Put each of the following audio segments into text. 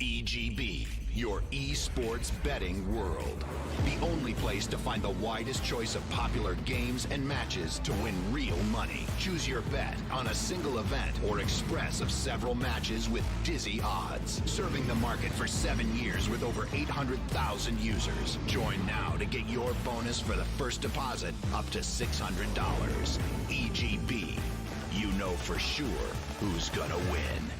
EGB, your esports betting world. The only place to find the widest choice of popular games and matches to win real money. Choose your bet on a single event or express of several matches with dizzy odds. Serving the market for 7 years with over 800,000 users. Join now to get your bonus for the first deposit up to $600. EGB, you know for sure who's gonna win.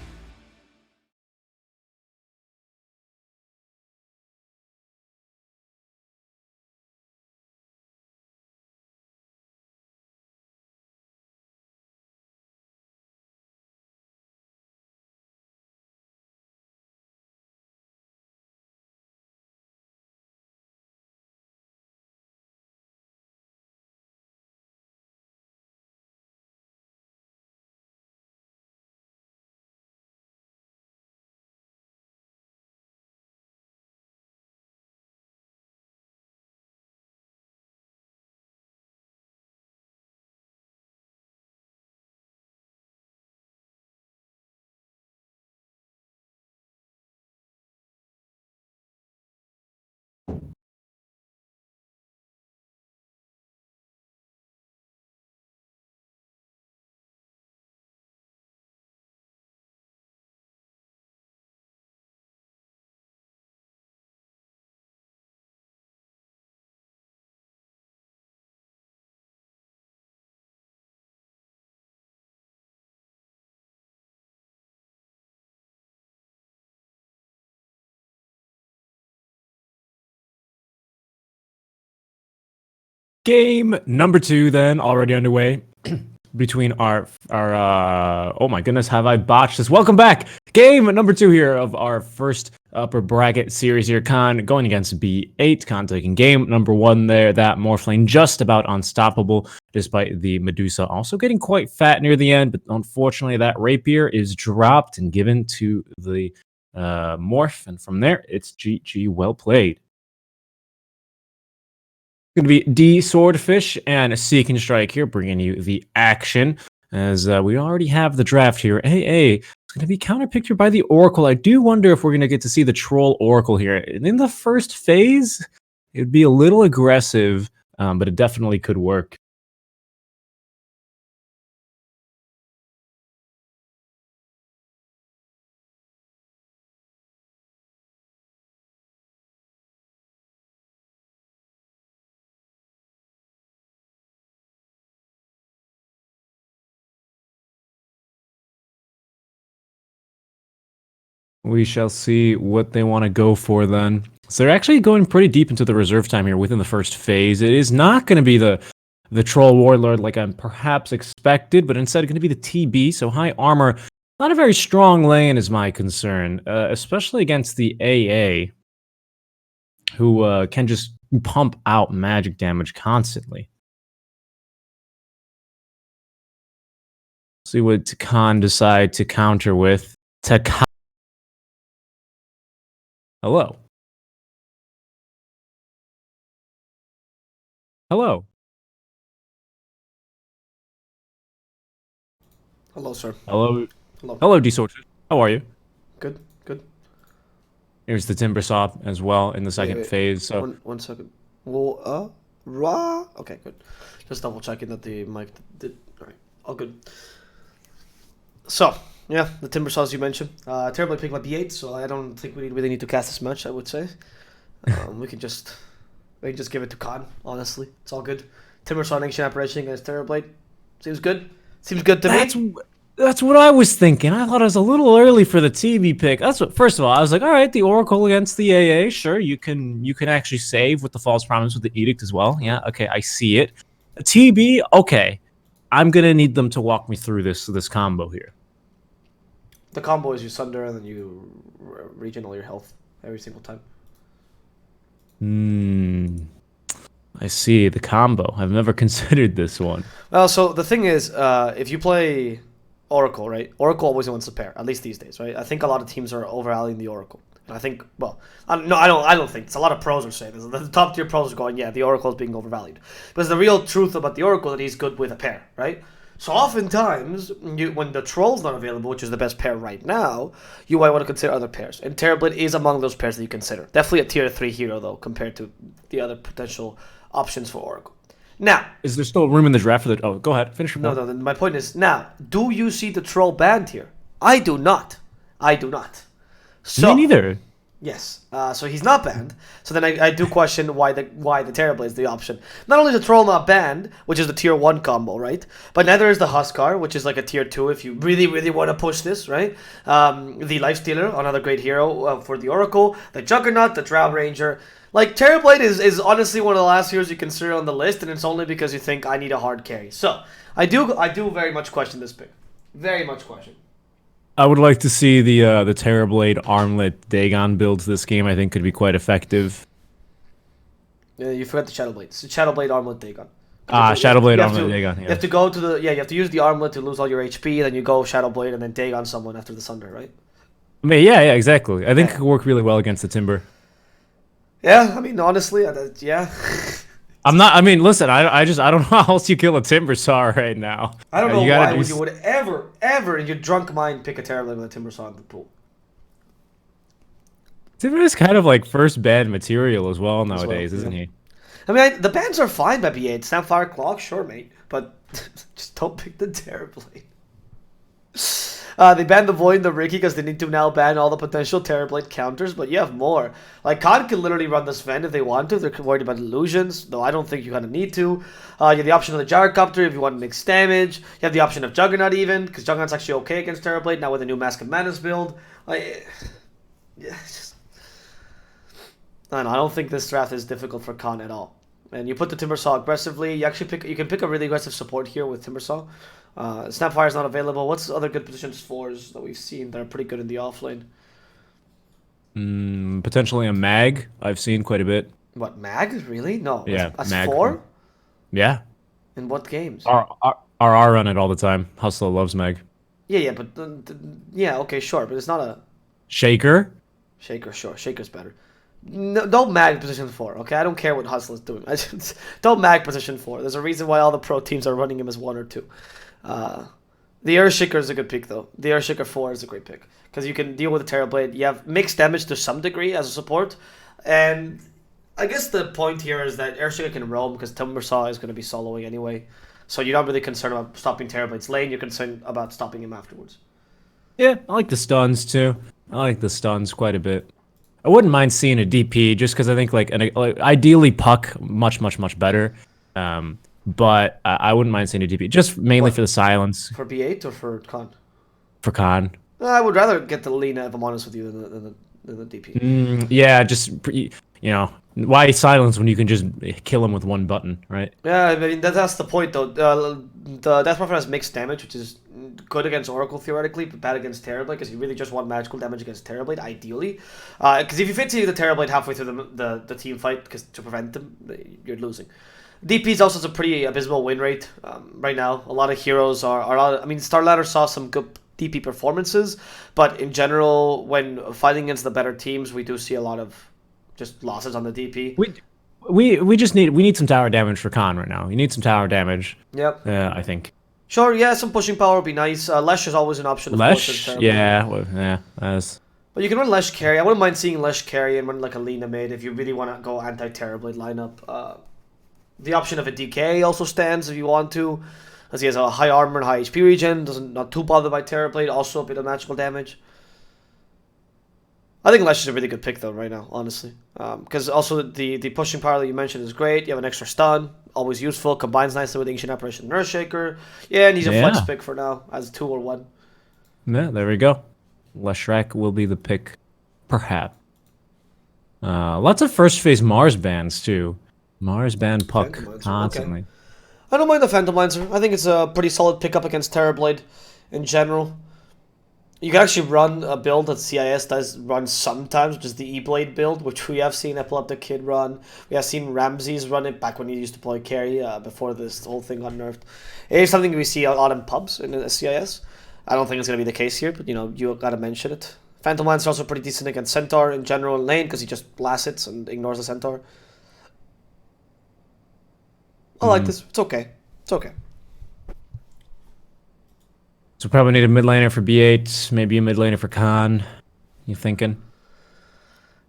Game number 2 then already underway between our oh my goodness, have I botched this? Welcome back. Game number 2 here of our first upper bracket series here. Khan going against B8. Khan taking game number 1 there. That Morphling just about unstoppable despite the Medusa also getting quite fat near the end, but unfortunately that Rapier is dropped and given to the Morph, and from there it's GG, well played. Going to be D Swordfish and Seek and Strike here, bringing you the action as we already have the draft here. AA is going to be counterpicked here by the Oracle. I do wonder if we're going to get to see the Troll Oracle here. And in the first phase, it would be a little aggressive, but it definitely could work. We shall see what they want to go for then. So they're actually going pretty deep into the reserve time here within the first phase. It is not going to be the Troll Warlord like I'm perhaps expected, but instead going to be the TB, so high armor. Not a very strong lane is my concern, especially against the AA, who can just pump out magic damage constantly. See what Khan decide to counter with. Hello. Hello. Hello, sir. Hello. Hello. Hello, D-Sorted. How are you? Good, good. Here's the Timber Saw as well in the second phase. So one second. Well, raw. Okay, good. Just double checking that the mic did. All right, all good. So yeah, the Timber Saws you mentioned. Terribly picked my B8, so I don't think we really need to cast as much. I would say. we can just give it to Khan. Honestly, it's all good. Timber Saw Ancient Apparition against Terrorblade. Seems good. Seems good to me. That's what I was thinking. I thought it was a little early for the TV pick. That's what. First of all, I was like, all right, the Oracle against the AA. Sure, you can actually save with the False Promise with the Edict as well. Yeah, okay, I see it. TB, okay. I'm gonna need them to walk me through this combo here. The combo is you Sunder and then you regen all your health every single time. I see the combo. I've never considered this one. Well, so the thing is, if you play Oracle, right? Oracle always wants to pair, at least these days, right? I think a lot of teams are overvaluing the Oracle. And I think, well, I don't think. It's a lot of pros are saying this. The top tier pros are going, yeah, the Oracle is being overvalued. But the real truth about the Oracle that he's good with a pair, right? So oftentimes, when the Troll's not available, which is the best pair right now, you might want to consider other pairs. And Terrorblade is among those pairs that you consider. Definitely a tier 3 hero, though, compared to the other potential options for Oracle. Now, Is there still room in the draft for the... Oh, go ahead. Finish your no, point. no, my point is, now, do you see the Troll banned here? I do not. I do not. So, Me neither. yes, so he's not banned. So then I do question why the Terrorblade is the option. Not only is the Troll not banned, which is the tier 1 combo, right? But neither is the Huskar, which is like a tier 2 if you really, really want to push this, right? The Lifestealer, another great hero for the Oracle. The Juggernaut, the Drow Ranger. Like, Terrorblade is honestly one of the last heroes you consider on the list, and it's only because you think I need a hard carry. So, I do very much question this pick. Very much question. I would like to see the Terrorblade Armlet Dagon builds this game. I think could be quite effective. Yeah, you forgot the Shadowblade. It's the Shadowblade Armlet Dagon. Shadowblade you have Armlet to- Dagon. You Yeah. have to go to the you have to use the Armlet to lose all your HP, then you go Shadowblade and then Dagon someone after the Sunder, right? I mean, yeah, exactly. I think Yeah. it could work really well against the Timber. Yeah, I mean honestly, yeah. I'm not. I mean, listen. I don't know how else you kill a Timbersaw right now. I don't know You gotta why do would you would ever in your drunk mind pick a Terrorblade with a Timbersaw in the pool. Timber is kind of like first banned material as well nowadays, yeah. isn't he? I mean, the bans are fine by B8. Snapfire Clock, sure, mate, but just don't pick the Terrorblade. They banned the Void and the Ricky because they need to now ban all the potential Terrorblade counters, but you have more. Like, Khan can literally run this Ven if they want to. They're worried about illusions, though I don't think you kind of need to. You have the option of the Gyrocopter if you want to mix damage. You have the option of Juggernaut even, because Juggernaut's actually okay against Terrorblade, now with the new Mask of Madness build. Yeah, just... I don't think this draft is difficult for Khan at all. And you put the Timbersaw aggressively. You can pick a really aggressive support here with Timbersaw. Snapfire is not available. What's other good positions fours that we've seen that are pretty good in the offlane? Potentially a Mag. I've seen quite a bit. What, Mag? Really? No. Yeah, That's Mag. 4? Yeah. In what games? RR run it all the time. Hustler loves Mag. Yeah, but yeah, okay, sure, but it's not a Shaker. Shaker. Sure, Shaker's better. No, don't mag position 4, okay? I don't care what Hustler's doing. Don't mag position 4. There's a reason why all the pro teams are running him as 1 or 2. The Earthshaker is a good pick, though. The Earthshaker 4 is a great pick. Because you can deal with the Terrorblade. You have mixed damage to some degree as a support. And I guess the point here is that Earthshaker can roam because Timbersaw is going to be soloing anyway. So you're not really concerned about stopping Terrorblade's lane. You're concerned about stopping him afterwards. Yeah, I like the stuns too. I like the stuns quite a bit. I wouldn't mind seeing a DP just because I think like ideally Puck much better. But I wouldn't mind seeing a DP just mainly for the silence For B8 or for Khan? for Khan. I would rather get the Lina, if I'm honest with you, than the DP. Yeah, just why silence when you can just kill him with one button, right? Yeah, I mean that's the point though. The Death Prophet has mixed damage, which is good against Oracle theoretically, but bad against Terrorblade because you really just want magical damage against Terrorblade ideally. Because if you fancy the Terrorblade halfway through the team fight, because to prevent them, you're losing. DP is also a pretty abysmal win rate right now. A lot of heroes are. I mean, Starladder saw some good DP performances, but in general, when fighting against the better teams, we do see a lot of just losses on the DP. We just need some tower damage for Khan right now. You need some tower damage. Yep. I think. Sure, yeah, some pushing power would be nice. Lesh is always an option. Of Lesh, course, yeah, that's. But you can run Lesh carry. I wouldn't mind seeing Lesh carry and run like a Lina mid if you really want to go anti-Terrorblade lineup. The option of a DK also stands if you want to, as he has a high armor and high HP regen. Not too bothered by Terrorblade. Also a bit of magical damage. I think Lesh is a really good pick though right now, honestly. Because also the pushing power that you mentioned is great. You have an extra stun, always useful. Combines nicely with Ancient Apparition and Earthshaker. Yeah, and he's a flex pick for now as 2 or 1. Yeah, there we go. Leshrac will be the pick, perhaps. Lots of first phase Mars bans too. Mars ban Puck constantly. Okay. I don't mind the Phantom Lancer. I think it's a pretty solid pickup against Terrorblade in general. You can actually run a build that CIS does run sometimes, which is the E-Blade build, which we have seen Epileptic Kid run. We have seen Ramses run it back when he used to play carry before this whole thing got nerfed. It is something we see a lot in pubs in the CIS. I don't think it's going to be the case here, but you got to mention it. Phantom Lancer also pretty decent against Centaur in general in lane because he just blasts it and ignores the Centaur. I like this. It's okay. It's okay. So probably need a mid laner for B8, maybe a mid laner for Khan. You thinking?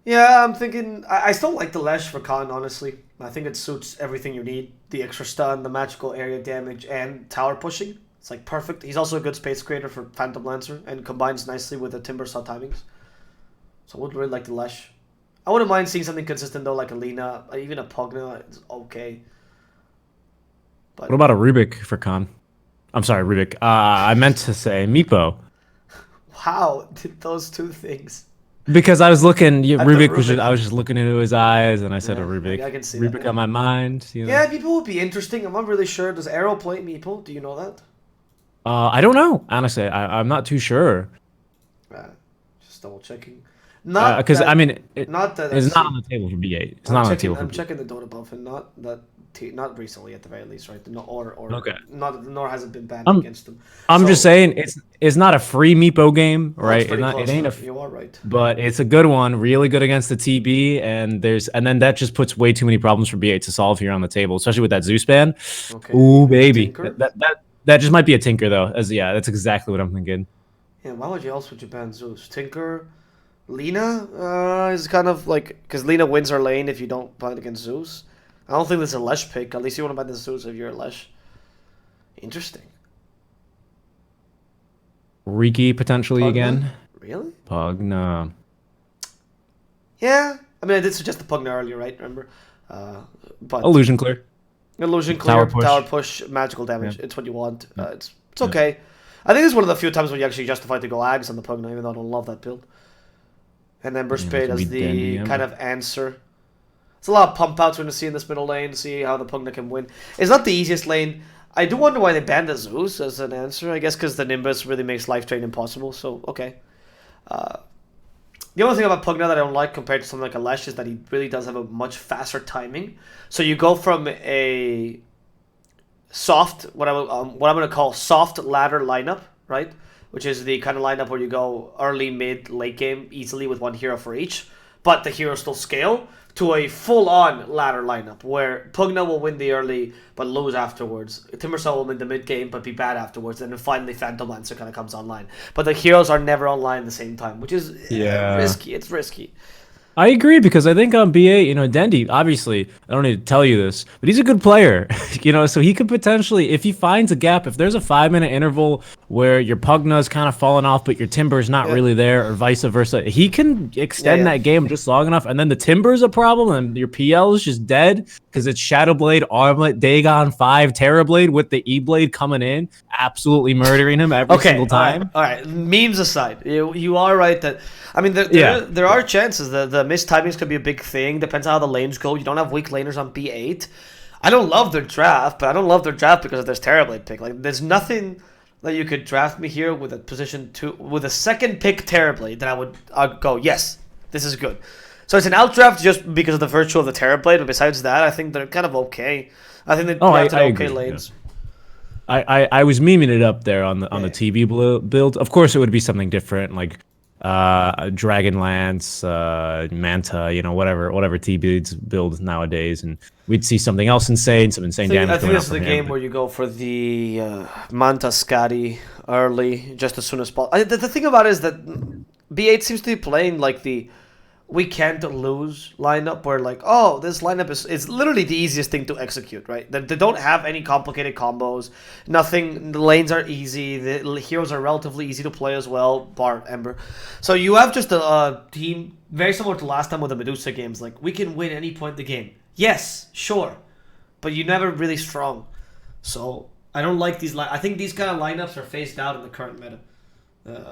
Yeah, I'm thinking. I still like the Lesh for Khan, honestly. I think it suits everything you need. The extra stun, the magical area damage, and tower pushing. It's like perfect. He's also a good space creator for Phantom Lancer and combines nicely with the Timber Saw timings. So I would really like the Lesh. I wouldn't mind seeing something consistent though, like a Lina, even a Pugna. It's okay. But What about a Rubik for Khan? I'm sorry, Rubik. I meant to say Meepo. how did those two things? Because I was looking, Rubik was Rubik. I was just looking into his eyes, and I said a Yeah, Rubik. I can see Rubik that, yeah. on my mind. You know? Yeah, Meeple would be interesting. I'm not really sure. Does Arrow play Meeple? Do you know that? I don't know. Honestly, I'm not too sure. Uh, just double checking. Not Because that, I mean, not that it's I've not seen. on the table for B8. It's I'm not on the checking. table for I'm B8. checking the Dota buff, and not recently at the very least, right? No, or Okay. not nor has it been banned I'm- against them. I'm So- just saying it's not a free Meepo game, Oh, it's right? pretty close, It ain't though. You are right. but it's a good one, really good against the TB, and then that just puts way too many problems for B8 to solve here on the table, especially with that Zeus ban. Okay. Ooh, baby, Tinker? that just might be a tinker though. That's exactly what I'm thinking. Yeah. Why would you else would you ban Zeus? Tinker, Lina is kind of like because Lina wins her lane if you don't fight against Zeus. I don't think there's a Lesh pick. At least you want to ban the Zeus if you're a Lesh. Interesting. Riki potentially Pugna? again. Really? Pugna. Yeah. I mean, I did suggest the Pugna earlier, right? Remember? But Illusion clear. Illusion Tower clear, push. tower push, magical damage. Yeah. It's what you want. It's okay. I think it's one of the few times when you actually justify to go Ags on the Pugna, even though I don't love that build. And Ember Spade could as be the Dandy Ember. kind of answer. It's a lot of pump outs we're going to see in this middle lane, see how the Pugna can win. It's not the easiest lane. I do wonder why they banned the Zeus as an answer. I guess because the Nimbus really makes life drain impossible, so okay. The only thing about Pugna that I don't like compared to something like a Lesh is that he really does have a much faster timing. So you go from a soft, what I'm going to call soft ladder lineup, right? Which is the kind of lineup where you go early, mid, late game easily with one hero for each, but the heroes still scale, to a full-on ladder lineup where Pugna will win the early but lose afterwards. Timbersaw will win the mid game but be bad afterwards, and then finally Phantom Lancer kind of comes online. But the heroes are never online at the same time, which is risky. It's risky. I agree because I think on BA, Dendy, obviously, I don't need to tell you this, but he's a good player, so he could potentially, if he finds a gap, if there's a 5-minute interval where your Pugna's kind of falling off, but your Timber's not really there, or vice versa, he can extend that game just long enough, and then the Timber's a problem, and your PL is just dead because it's Shadowblade, Armlet, Dagon 5, Terrorblade with the E-Blade coming in, absolutely murdering him every single time. All right. Memes aside, you are right that, I mean, there are chances that the missed timings could be a big thing. Depends on how the lanes go. You don't have weak laners on B8. I don't love their draft, but I don't love their draft because of this Terrorblade pick. Like, there's nothing that you could draft me here with a position 2 with a second pick Terrorblade that I'd go, yes, this is good. So it's an outdraft just because of the virtue of the Terrorblade, but besides that, I think they're kind of okay. I think they drafted okay agree, lanes. Yeah. I was memeing it up there on the TV build. Of course, it would be something different, like Dragonlance, Manta, whatever T-Beads build nowadays, and we'd see something else insane, some insane damage. I think coming this is out the from game him. where you go for the Manta Scotty early, just as soon as possible. The thing about it is that B8 seems to be playing like the we can't lose lineup, where like, oh, this lineup is literally the easiest thing to execute, right? They don't have any complicated combos, nothing. The lanes are easy, the heroes are relatively easy to play as well, bar Ember. So you have just a team very similar to last time with the Medusa games. Like, we can win any point in the game. Yes, sure, but you're never really strong. So I don't like these. I think these kind of lineups are phased out in the current meta.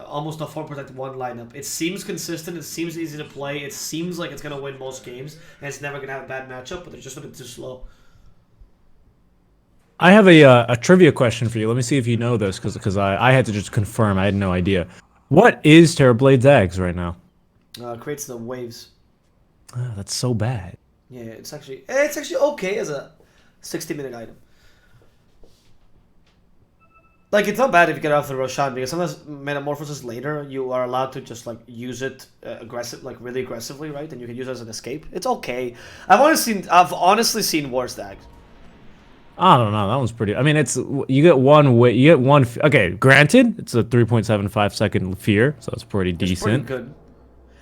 Almost a 4-1 lineup. It seems consistent. It seems easy to play. It seems like it's going to win most games, and it's never going to have a bad matchup, but they're just a bit too slow. I have a trivia question for you. Let me see if you know this, because I had to just confirm. I had no idea. What is Terrorblade's Ags right now? Creates the waves. Oh, that's so bad. Yeah, it's actually okay as a 60-minute item. Like, it's not bad if you get off the Roshan, because sometimes Metamorphosis later, you are allowed to just, like, use it really aggressively, right? And you can use it as an escape. It's okay. I've honestly seen worse Ags. I don't know. That one's pretty. I mean, it's you get one way. You get one. Okay, granted, it's a 3.75 second fear, so it's pretty It's pretty decent. good.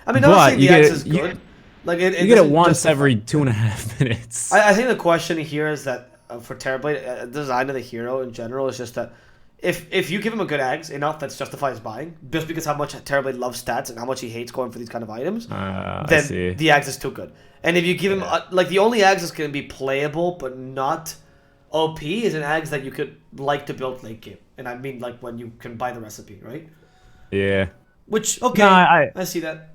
I mean, I'm not But saying you the get X it. is good. Like it You get it doesn't once justify- every 2.5 minutes. I think the question here is that for Terrorblade, the design of the hero in general is just that if you give him a good Ags, enough that justifies buying, just because how much Terrorblade loves stats and how much he hates going for these kind of items, I see. then the Ags is too good. And if you give him like the only Ags that's going to be playable but not OP is an Ags that you could like to build late game, and I mean like when you can buy the recipe, right? Yeah. Which okay, No, I see that.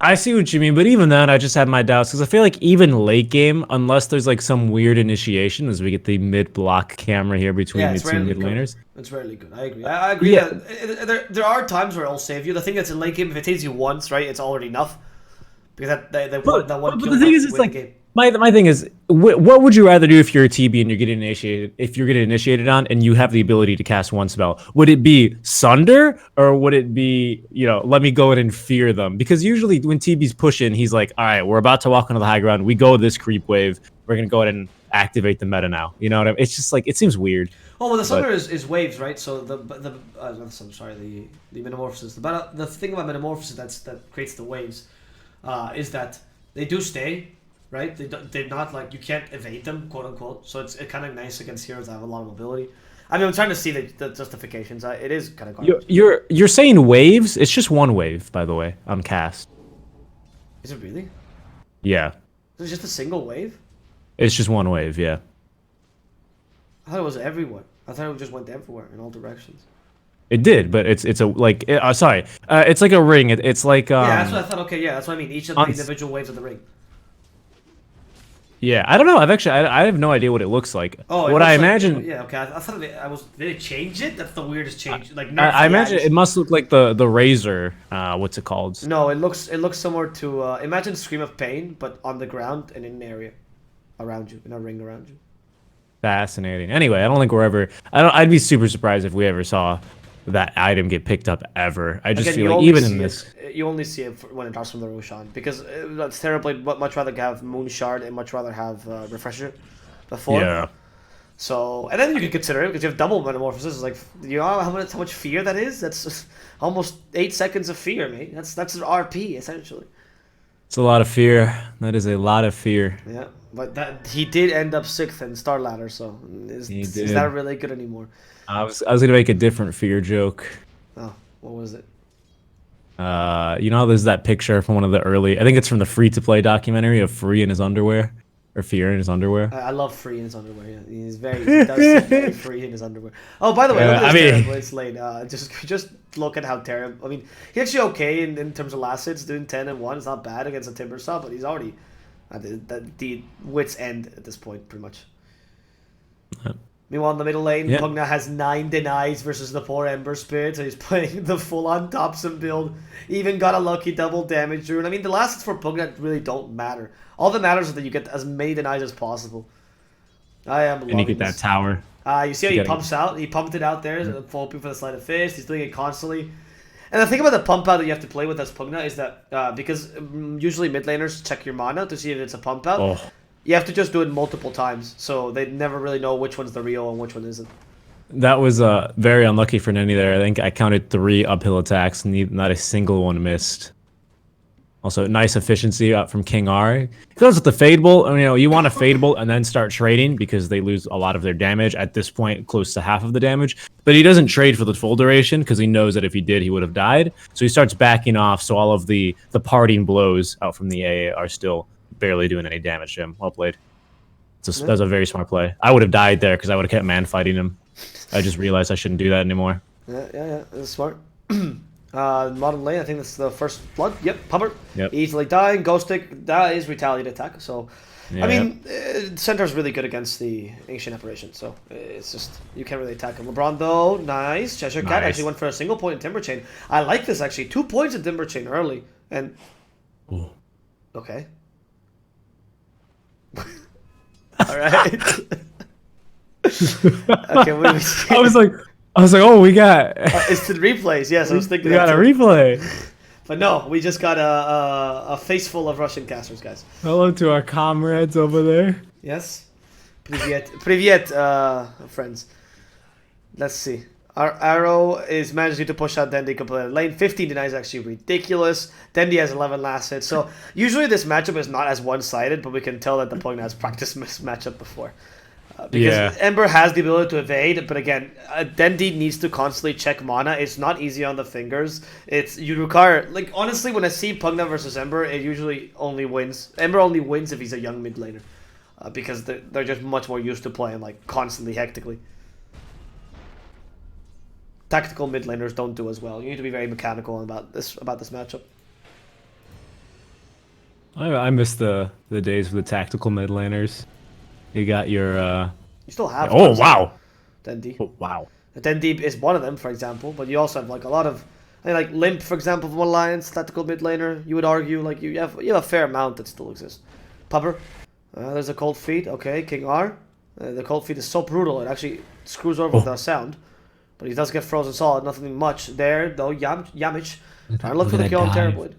I see what you mean, but even then, I just have my doubts because I feel like even late game, unless there's like some weird initiation, as we get the mid block camera here between the it's two rarely mid good. laners. It's rarely good. I agree. I agree Yeah. that there are times where it'll save you. The thing that's in late game, if it saves you once, right, it's already enough. Because that one But kill the thing might is, it's win like the game. my thing is, what would you rather do if you're a TB and you're getting initiated? If you're getting initiated on and you have the ability to cast one spell, would it be Sunder or would it be let me go in and fear them? Because usually when TB's pushing, he's like, all right, we're about to walk onto the high ground. We go this creep wave. We're gonna go ahead and activate the meta now. You know what I mean? It's just like it seems weird. Oh well, the Sunder is waves, right? So the metamorphosis. The thing about metamorphosis that creates the waves, is that they do stay, right? They're not like you can't evade them, quote unquote. So it's kind of nice against heroes that have a lot of mobility. I mean, I'm trying to see the justifications. It is kind of garbage. You're saying waves? It's just one wave, by the way, on cast. Is it really? Yeah, Is it just a single wave? it's just one wave. Yeah. I thought it was everywhere. I thought it just went everywhere in all directions. It did, but it's a like sorry, it's like a ring. It's like Yeah, that's what I thought. Okay, yeah, that's what I mean. Each of the on- individual waves of the ring. yeah. I don't know. I have no idea what it looks like. Oh, it what I looks like- imagine, yeah, okay. I thought did they change it? That's the weirdest change. Like I nerf imagine Yags. it must look like the razor. What's it called? No, it looks similar to imagine Scream of Pain, but on the ground and in an area around you, in a ring around you. Fascinating. Anyway, I don't think we're ever. I'd be super surprised if we ever saw that item get picked up ever. I just Again, feel you like only even in see this. you only see it when it drops from the Roshan because that's terribly. Much rather have Moon Shard and much rather have Refresher before. Yeah. So, and then you can consider it because you have double metamorphosis. It's like, you know how much fear that is? That's almost 8 seconds of fear, mate. That's an RP essentially. It's a lot of fear. That is a lot of fear. Yeah, but that he did end up 6th in Star Ladder, so He is did. that really good anymore? I was gonna make a different fear joke. Oh, what was it? How there's that picture from one of the early. I think it's from the free to play documentary of Free in his underwear, or Fear in his underwear. I love Free in his underwear. Yeah, he does seem very free in his underwear. Oh, by the way, look at this terrible. It's late. Just look at how terrible. I mean, he's actually okay in terms of last hits, doing 10 and 1. It's not bad against a Timber Saw, but he's already at the wit's end at this point, pretty much. Meanwhile, in the middle lane, Yeah. Pugna has 9 denies versus the 4 Ember Spirit, so he's playing the full-on Thompson build. Even got a lucky double damage rune. I mean, the last hits for Pugna really don't matter. All that matters is that you get as many denies as possible. I am loving And you get that this. tower. You see how he pumps out? He pumped it out there, hoping for the sleight of fist. He's doing it constantly. And the thing about the pump out that you have to play with as Pugna is that because usually mid laners check your mana to see if it's a pump out. Oh, You have to just do it multiple times, so they never really know which one's the real and which one isn't. that was very unlucky for Nenny there. I think I counted 3 uphill attacks, and not a single one missed. Also, nice efficiency out from King R. Goes with the Fadeable. You want a Fadeable and then start trading because they lose a lot of their damage. At this point, close to half of the damage. But he doesn't trade for the full duration because he knows that if he did, he would have died. So he starts backing off, so all of the parting blows out from the A are still barely doing any damage to him. Well played. That's a very smart play. I would have died there because I would have kept man fighting him. I just realized I shouldn't do that anymore. Yeah, that's smart. Modern lane, I think that's the first blood. Yep, Pumper. Yep. Easily dying. Ghost Stick, that is retaliate attack. So, Yeah. I mean, Center's really good against the Ancient Apparition, so it's just, you can't really attack him. LeBron, though, nice. Cheshire Cat Nice. actually went for a single point in Timber Chain. I like this, actually. 2 points in Timber Chain early. And, Ooh. okay. All right. Okay, what do we see? I was like, oh, we got It's the replays, yes, I was thinking we got that a too. replay. But no, we just got a face full of Russian casters, guys. Hello to our comrades over there. Yes. Privyet, friends. Let's see. Our arrow is managing to push out Dendi completely. Lane 15 deny is actually ridiculous. Dendi has 11 last hit. So usually this matchup is not as one-sided, but we can tell that the Pugna has practiced this matchup before. Because Ember has the ability to evade, but again, Dendi needs to constantly check mana. It's not easy on the fingers. You require, like, honestly, when I see Pugna versus Ember, it usually only wins. Ember only wins if he's a young mid laner. Because they're just much more used to playing, like, constantly, hectically. Tactical mid laners don't do as well. You need to be very mechanical about this matchup. I miss the days of the tactical mid laners. You got your You still have. Oh wow. Dendi. Oh, wow. Dendi is one of them, for example, but you also have like a lot of, I mean, like Limp, for example, from Alliance, tactical mid laner. You would argue like you have a fair amount that still exists. Pupper. There's a cold feet. Okay, King R. The cold feet is so brutal it actually screws over the sound. But he does get frozen solid, nothing much there, though. Yamich. Alright, look for the kill on Terrorblade.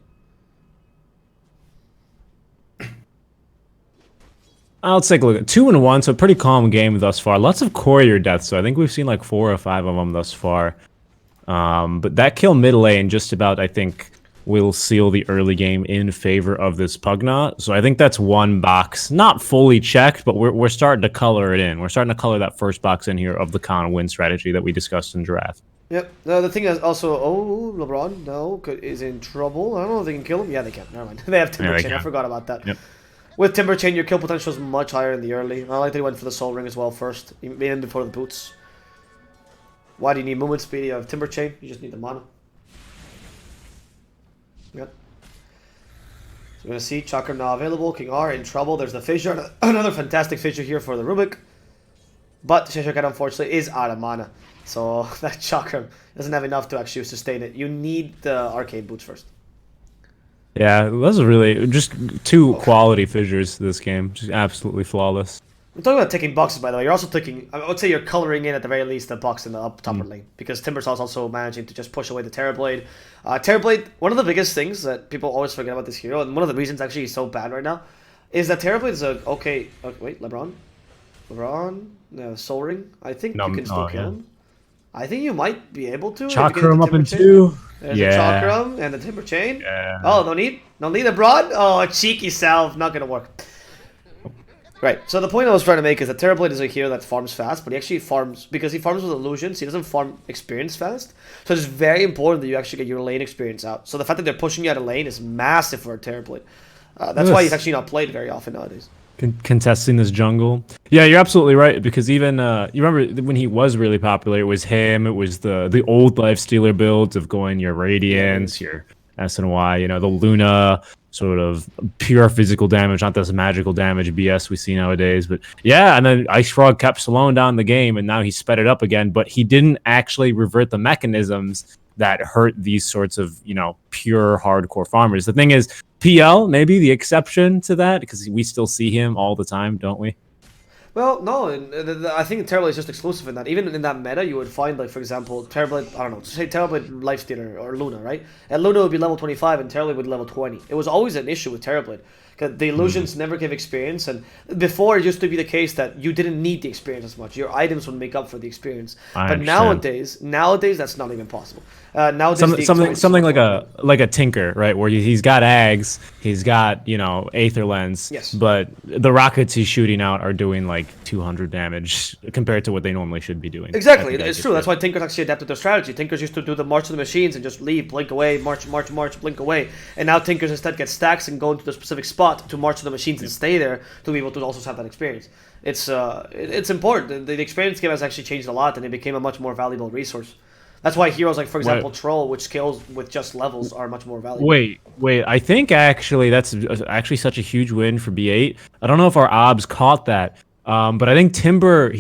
Let's take a look at 2-1, so pretty calm game thus far. Lots of courier deaths, so I think we've seen like 4 or 5 of them thus far. But that kill mid lane just about, I think, will seal the early game in favor of this Pugna. So I think that's one box, not fully checked, but we're starting to color it in. We're starting to color that first box in here of the con win strategy that we discussed in draft. Yep. The thing is also, LeBron, is in trouble. I don't know if they can kill him. Yeah, they can. Never mind. They have Timber Chain. I forgot about that. Yep. With Timber Chain, your kill potential is much higher in the early. I like that he went for the Soul Ring as well first, even before the boots. Why do you need movement speed? You have Timber Chain. You just need the mana. Yep. So we're going to see Chakram now available. King R in trouble. There's the fissure. Another fantastic fissure here for the Rubik. But Sheshakat unfortunately is out of mana. So that Chakram doesn't have enough to actually sustain it. You need the Arcane Boots first. Yeah, those are really just 2 quality fissures this game. Just absolutely flawless. We're talking about taking boxes, by the way. You're also taking, I would say you're coloring in at the very least the box in the upper lane. Because Timbersaw is also managing to just push away the Terrorblade. Terrorblade, one of the biggest things that people always forget about this hero, and one of the reasons actually he's so bad right now, is that Terrorblade is a, okay, wait, LeBron? No, Soul Ring? I think you can still kill him. I think you might be able to. Chakram up in 2. There's a Chakram and the Timber Chain. Yeah. Oh, no need abroad? Oh, cheeky salve, not gonna work. Right, so the point I was trying to make is that Terrorblade is a hero that farms fast, but he actually farms, because he farms with illusions, he doesn't farm experience fast. So it's very important that you actually get your lane experience out. So the fact that they're pushing you out of lane is massive for a Terrorblade. That's why he's actually not played very often nowadays. Contesting this jungle. Yeah, you're absolutely right, because even, you remember when he was really popular, it was him, it was the old Lifestealer builds of going your Radiance, your SNY, you know, the Luna, sort of pure physical damage, not this magical damage BS we see nowadays. But yeah, and then Ice Frog kept slowing down the game, and now he sped it up again, but he didn't actually revert the mechanisms that hurt these sorts of, you know, pure hardcore farmers. The thing is, PL may be the exception to that, because we still see him all the time, don't we? Well, no, I think Terrorblade is just exclusive in that. Even in that meta, you would find, like, for example, Terrorblade, I don't know, say Terrorblade Lifestealer or Luna, right? And Luna would be level 25 and Terrorblade would be level 20. It was always an issue with Terrorblade. Because the illusions never gave experience, and before it used to be the case that you didn't need the experience as much. Your items would make up for the experience. But nowadays that's not even possible. Nowadays something like a Tinker, right? Where he's got Ags, he's got, you know, Aether Lens, yes, but the rockets he's shooting out are doing like 200 damage compared to what they normally should be doing. Exactly, it's true. That's why Tinkers actually adapted their strategy. Tinkers used to do the march of the machines and just leave, blink away, march, blink away. And now Tinkers instead get stacks and go into the specific spot to march to the machines and stay there to be able to also have that experience. It's important. The experience game has actually changed a lot, and it became a much more valuable resource. That's why heroes like, for example, Troll, which kills with just levels, are much more valuable. Wait. I think actually that's actually such a huge win for B8. I don't know if our obs caught that. But I think Timber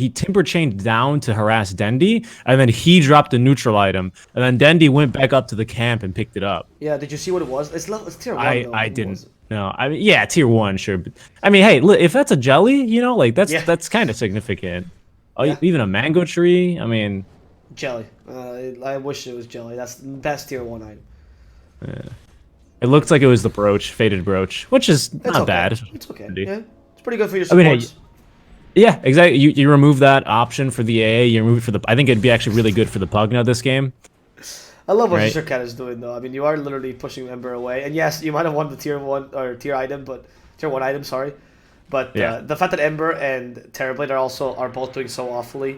chained down to harass Dendi, and then he dropped a neutral item, and then Dendi went back up to the camp and picked it up. Yeah, did you see what it was? It's tier 1, I didn't. No, I mean, yeah, tier 1, sure. But, I mean, hey, if that's a jelly, you know, like that's kind of significant. Even a mango tree, I mean. Jelly. I wish it was jelly. That's the best tier 1 item. Yeah. It looks like it was the brooch, faded brooch, which is not bad. It's okay. Yeah, it's pretty good for your supports. I mean, hey, Yeah, exactly. You remove that option for the AA. You remove it for the. I think it'd be actually really good for the Pugna this game. I love what Right. Cat is doing though. I mean, you are literally pushing Ember away, and yes, you might have won the tier 1 or tier item, but tier 1 item, sorry. But Yeah. the fact that Ember and Terrorblade are both doing so awfully,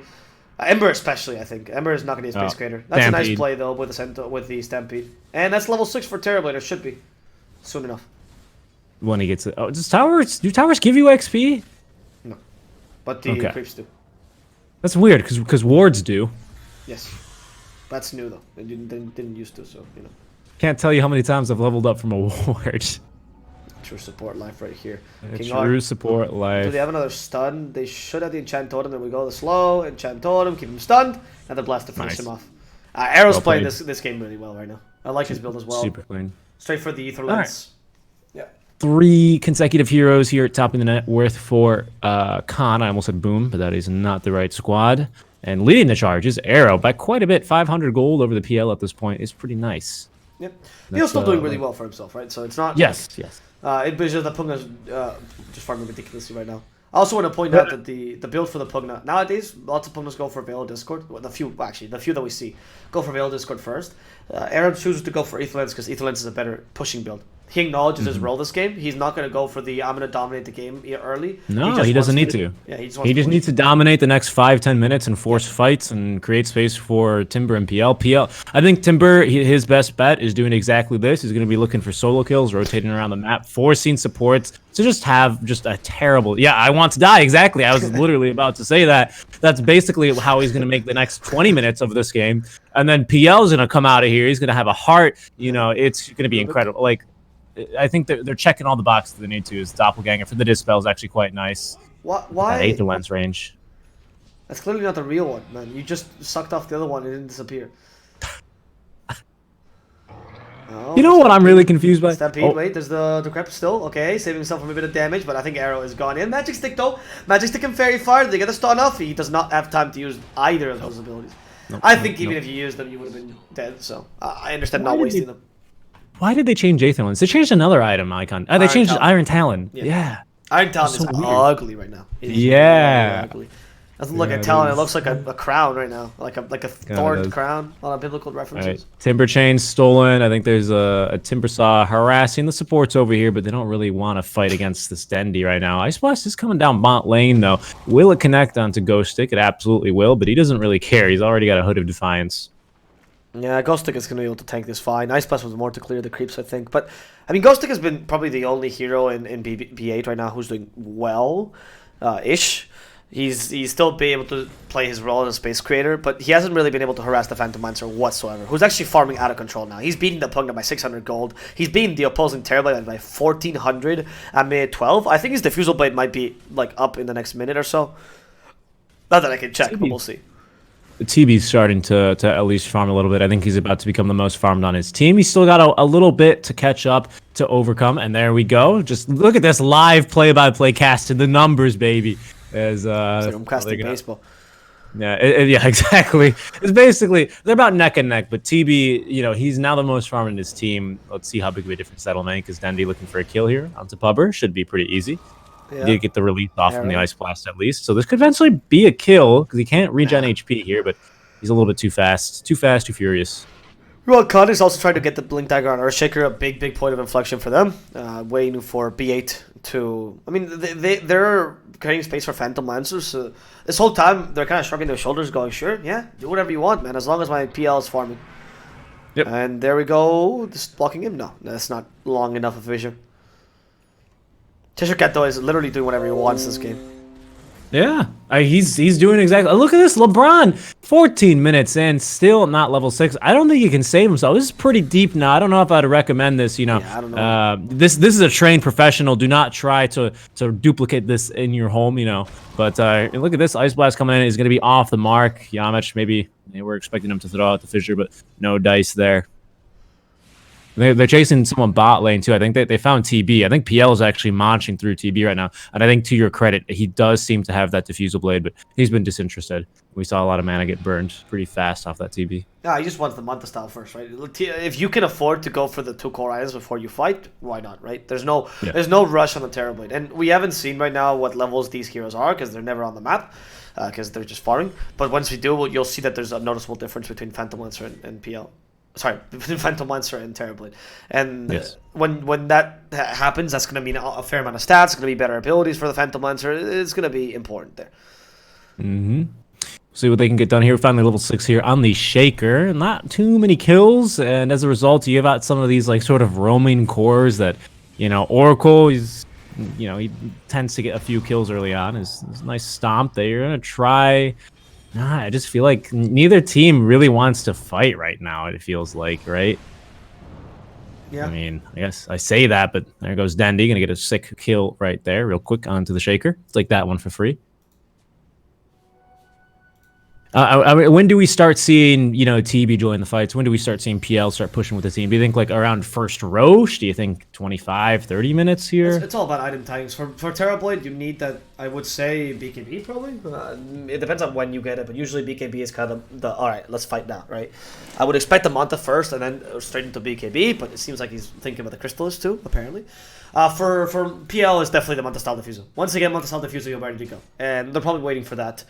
Ember especially, I think Ember is not going to be a space creator. That's a nice Stampede. play though with the Stampede, and that's level 6 for Terrorblade. It should be soon enough. When he gets it. Oh, does towers? Do towers give you XP? No, but the Okay. creeps do. That's weird because wards do. Yes, that's new though. They didn't used to, so you know. Can't tell you how many times I've leveled up from a ward. True support life right here. True Arc. support Do life. they have another stun? They should have the enchant totem. There we go. The slow enchant totem, keep him stunned, and the blast to finish Nice. him off. Arrow's Well playing played. this game really well right now. I like his build as well. Super clean. Straight for the ether All right. lens. Yeah. 3 consecutive heroes here at top of the net worth for Khan. I almost said Boom, but that is not the right squad. And leading the charge is Arrow by quite a bit. 500 gold over the PL at this point is pretty nice. Yep. That's, He's still doing really well for himself, right? So it's not. Yes, yes. It's just that Pugna's just farming ridiculously right now. I also want to point out that the build for the Pugna nowadays, lots of Pugnas go for Veil Discord. Well, the few that we see go for Veil Discord first. Aaron chooses to go for Aetherlens because Aetherlens is a better pushing build. He acknowledges his role this game. He's not going to go for the I'm going to dominate the game early. No, just he doesn't wants need to. Yeah, he just He needs to dominate the next 5-10 minutes and force fights and create space for Timber and PL. I think Timber, his best bet is doing exactly this. He's going to be looking for solo kills, rotating around the map, forcing supports to just have just a terrible. Yeah, I want to die. Exactly. I was literally about to say that. That's basically how he's going to make the next 20 minutes of this game. And then PL's going to come out of here. He's going to have a heart. You know, it's going to be incredible. Like, I think they're checking all the boxes they need to. His doppelganger for the dispel is actually quite nice. Why? Aether lens range. That's clearly not the real one, man. You just sucked off the other one and it didn't disappear. Oh, You know what I'm really confused by? Stampede, Oh, wait, there's the crep still. Okay, saving himself from a bit of damage, but I think Arrow is gone in. Magic Stick, though. Magic Stick him very far. They get a stun off. He does not have time to use either of those abilities. I think even if you used them, you would have been dead, so I understand Why not did wasting they- them. Why did they change Aether lens? They changed another item icon. They Iron changed Talon. Iron Talon. Yeah. Yeah. Iron Talon So is weird. ugly right now. It is Yeah. really ugly. Doesn't look Yeah, like a it talon. It is. looks like a crown right now, like a thorned does. crown. A lot of biblical All references. right. Timber chain stolen. I think there's a Timber Saw harassing the supports over here, but they don't really want to fight against this Dendy right now. Ice Blast is coming down bot lane, though. Will it connect onto Ghost Stick? It absolutely will, but he doesn't really care. He's already got a Hood of Defiance. Yeah, Ghost Stick is going to be able to tank this fine. Ice Blast was more to clear the creeps, I think. But, I mean, Ghost Stick has been probably the only hero in B8 right now who's doing well-ish. He's still been able to play his role as a space creator, but he hasn't really been able to harass the Phantom Lancer whatsoever, who's actually farming out of control now. He's beating the Pugna by 600 gold. He's beating the opposing Terrorblade by 1,400 at minute 12. I think his Diffusal Blade might be, like, up in the next minute or so. Not that I can check, but we'll see. TB's starting to at least farm a little bit. I think he's about to become the most farmed on his team. He's still got a little bit to catch up, to overcome, and there we go. Just look at this live play-by-play cast in the numbers, baby. As It's like I'm casting baseball. Yeah, yeah, exactly. It's basically they're about neck and neck, but TB, you know, he's now the most farmed in his team. Let's see how big of a difference that'll make. Is Dendy looking for a kill here onto Pubber? Should be pretty easy. Yeah. He did get the release off from the Arrow. Ice Blast at least, so this could eventually be a kill because he can't regen HP here, but he's a little bit too fast, too furious. Well, Khan is also trying to get the Blink Dagger on Earthshaker, a big point of inflection for them. Waiting for B8 to... I mean, they're creating space for Phantom Lancers. So this whole time, they're kind of shrugging their shoulders, going, sure, yeah, do whatever you want, man, as long as my PL is farming. Yep. And there we go. Just blocking him? No, that's not long enough of vision. Cheshire Cat, though, is literally doing whatever he wants this game. Yeah, he's doing exactly. Look at this, LeBron, 14 minutes in, still not level 6. I don't think he can save himself. This is pretty deep now. I don't know if I'd recommend this. You know, Yeah, I don't know. This is a trained professional. Do not try to duplicate this in your home. You know, but look at this, Ice Blast coming in. He's going to be off the mark. Yamich, maybe we're expecting him to throw out the fissure, but no dice there. They're chasing someone bot lane too. I think they found TB. I think PL is actually marching through TB right now. And I think to your credit, he does seem to have that diffusal blade, but he's been disinterested. We saw a lot of mana get burned pretty fast off that TB. Yeah, he just wants the Manta style first, right? If you can afford to go for the 2 core items before you fight, why not, right? There's no rush on the Terrorblade. And we haven't seen right now what levels these heroes are because they're never on the map. Because they're just farming. But once we do, you'll see that there's a noticeable difference between Phantom Lancer and PL. Sorry, between Phantom Lancer and Terrorblade. And when that happens, that's going to mean a fair amount of stats. It's going to be better abilities for the Phantom Lancer. It's going to be important there. See what they can get done here. Finally, level 6 here on the Shaker. Not too many kills, and as a result, you give out some of these like sort of roaming cores that, Oracle is. He tends to get a few kills early on. His nice stomp there. You're going to try. I just feel like neither team really wants to fight right now, it feels like, right? Yeah. I mean, I guess I say that, but there goes Dandy. Going to get a sick kill right there real quick onto the Shaker. Take that one for free. When do we start seeing, TB join the fights? When do we start seeing PL start pushing with the team? Do you think like around first Roche? Do you think 25, 30 minutes here? It's all about item timings. For Terrorblade, you need that, I would say, BKB probably. It depends on when you get it, but usually BKB is kind of all right, let's fight now, right? I would expect the Manta first and then straight into BKB, but it seems like he's thinking about the Crystalist too, apparently. For PL, it's definitely the Manta style diffuser. Once they get Manta style diffuser, you're ready to go. And they're probably waiting for that.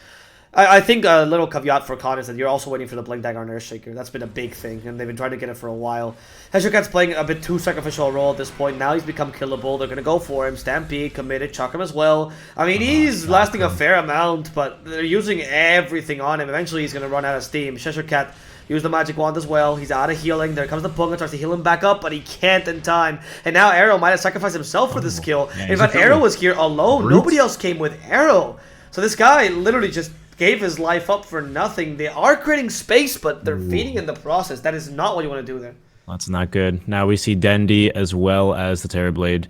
I think a little caveat for Khan is that you're also waiting for the Blink Dagger on Earthshaker. That's been a big thing, and they've been trying to get it for a while. Hezhokat's playing a bit too sacrificial a role at this point. Now he's become killable. They're going to go for him. Stampede, committed, chuck him as well. I mean, he's lasting a fair amount, but they're using everything on him. Eventually, he's going to run out of steam. Hezhokat used the magic wand as well. He's out of healing. There comes the Pugna, tries to heal him back up, but he can't in time. And now Arrow might have sacrificed himself for this kill. Yeah, in fact, Arrow was here alone. Nobody else came with Arrow. So this guy literally just gave his life up for nothing. They are creating space, but they're feeding in the process. That is not what you want to do there. That's not good. Now we see Dendy as well as the Terrorblade.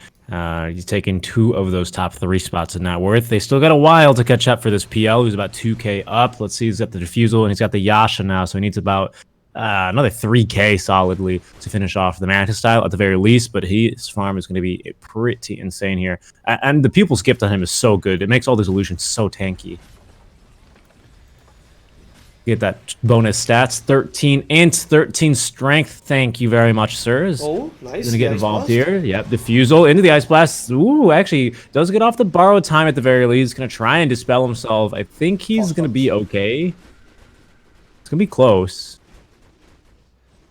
He's taking 2 of those top 3 spots in net worth. They still got a while to catch up for this PL, who's about 2k up. Let's see, he's got the Diffusal, and he's got the Yasha now, so he needs about another 3k solidly to finish off the Manta style at the very least, but his farm is going to be pretty insane here. And the Pupil Skipped on him is so good. It makes all these illusions so tanky. Get that bonus stats, 13 int, 13 strength. Thank you very much, sirs. Oh, nice. Gonna get involved here. Yep, Diffusal into the Ice Blast. Ooh, actually, does get off the borrowed time at the very least. Gonna try and dispel himself. I think he's gonna be okay. It's gonna be close.